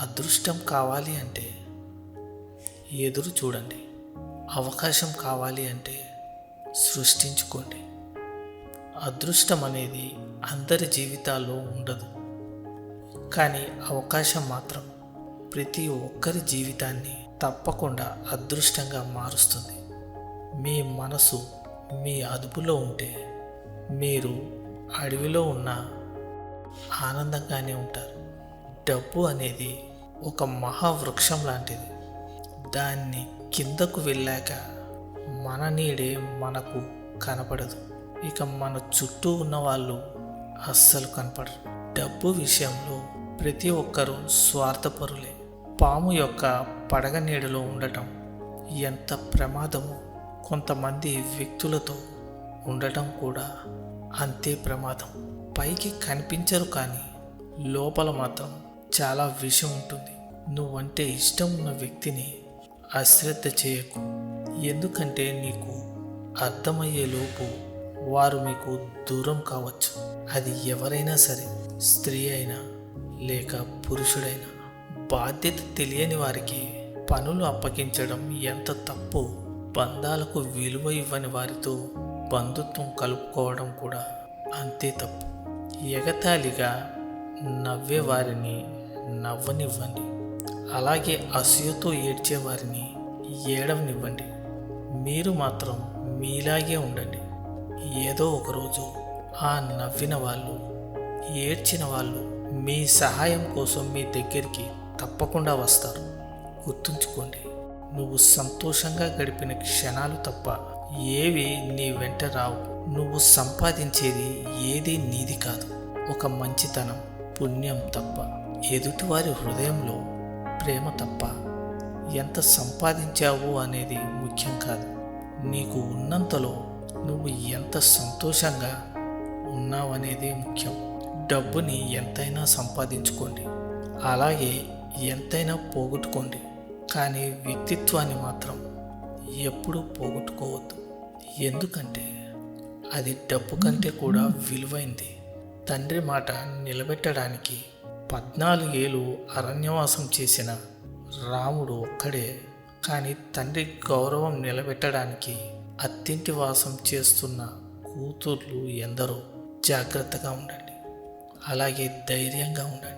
అదృష్టం కావాలి అంటే ఎదురు చూడండి. అవకాశం కావాలి అంటే సృష్టించుకోండి. అదృష్టం అనేది అందరి జీవితాల్లో ఉండదు, కానీ అవకాశం మాత్రం ప్రతి ఒక్కరి జీవితాన్ని తప్పకుండా అదృష్టంగా మారుస్తుంది. మీ మనసు మీ అదుపులో ఉంటే మీరు అడవిలో ఉన్న ఆనందంగానే ఉంటారు. డబ్బు అనేది ఒక మహావృక్షం లాంటిది. దాన్ని కిందకు వెళ్ళాక మన నీడే మనకు కనపడదు. ఇక మన చుట్టూ ఉన్న వాళ్ళు అస్సలు కనపడరు. డబ్బు విషయంలో ప్రతి ఒక్కరూ స్వార్థపరులే. పాము యొక్క పడగ నీడలో ఉండటం ఎంత ప్రమాదమో, కొంతమంది వ్యక్తులతో ఉండటం కూడా అంతే ప్రమాదం. పైకి కనిపించరు, కానీ లోపల మాత్రం చాలా విషం ఉంటుంది. నువ్వంటే ఇష్టం ఉన్న వ్యక్తిని అశ్రద్ధ చేయకు, ఎందుకంటే నీకు అర్థమయ్యేలోపు వారు మీకు దూరం కావచ్చు. అది ఎవరైనా సరే, స్త్రీ అయినా లేక పురుషుడైనా. బాధ్యత తెలియని వారికి పనులు అప్పగించడం ఎంత తప్పు. బంధాలకు విలువ ఇవ్వని వారితో బంధుత్వం కలుపుకోవడం కూడా అంతే తప్పు. ఎగతాళిగా నవ్వే వారిని నవ్వనివ్వండి, అలాగే అసూయతో ఏడ్చేవారిని ఏడవనివ్వండి. మీరు మాత్రం మీలాగే ఉండండి. ఏదో ఒకరోజు ఆ నవ్విన వాళ్ళు, ఏడ్చిన వాళ్ళు మీ సహాయం కోసం మీ దగ్గరికి తప్పకుండా వస్తారు. గుర్తుంచుకోండి, నువ్వు సంతోషంగా గడిపిన క్షణాలు తప్ప ఏవి నీ వెంట రావు. నువ్వు సంపాదించేది ఏది నీది కాదు. ఒక మంచితనం, పుణ్యం తప్ప, ఎదుటివారి హృదయంలో ప్రేమ తప్ప. ఎంత సంపాదించావు అనేది ముఖ్యం కాదు. నీకు ఉన్నంతలో నువ్వు ఎంత సంతోషంగా ఉన్నావనేదే ముఖ్యం. డబ్బుని ఎంతైనా సంపాదించుకోండి, అలాగే ఎంతైనా పోగొట్టుకోండి, కానీ వ్యక్తిత్వాన్ని మాత్రం ఎప్పుడూ పోగొట్టుకోవద్దు. ఎందుకంటే అది డబ్బు కంటే కూడా విలువైంది. తండ్రి మాట నిలబెట్టడానికి 14 ఏళ్ళు అరణ్యవాసం చేసిన రాముడు ఒక్కడే. కానీ తండ్రి గౌరవం నిలబెట్టడానికి అత్తింటి వాసం చేస్తున్న కూతుర్లు ఎందరో. జాగ్రత్తగా ఉండండి, అలాగే ధైర్యంగా ఉండండి.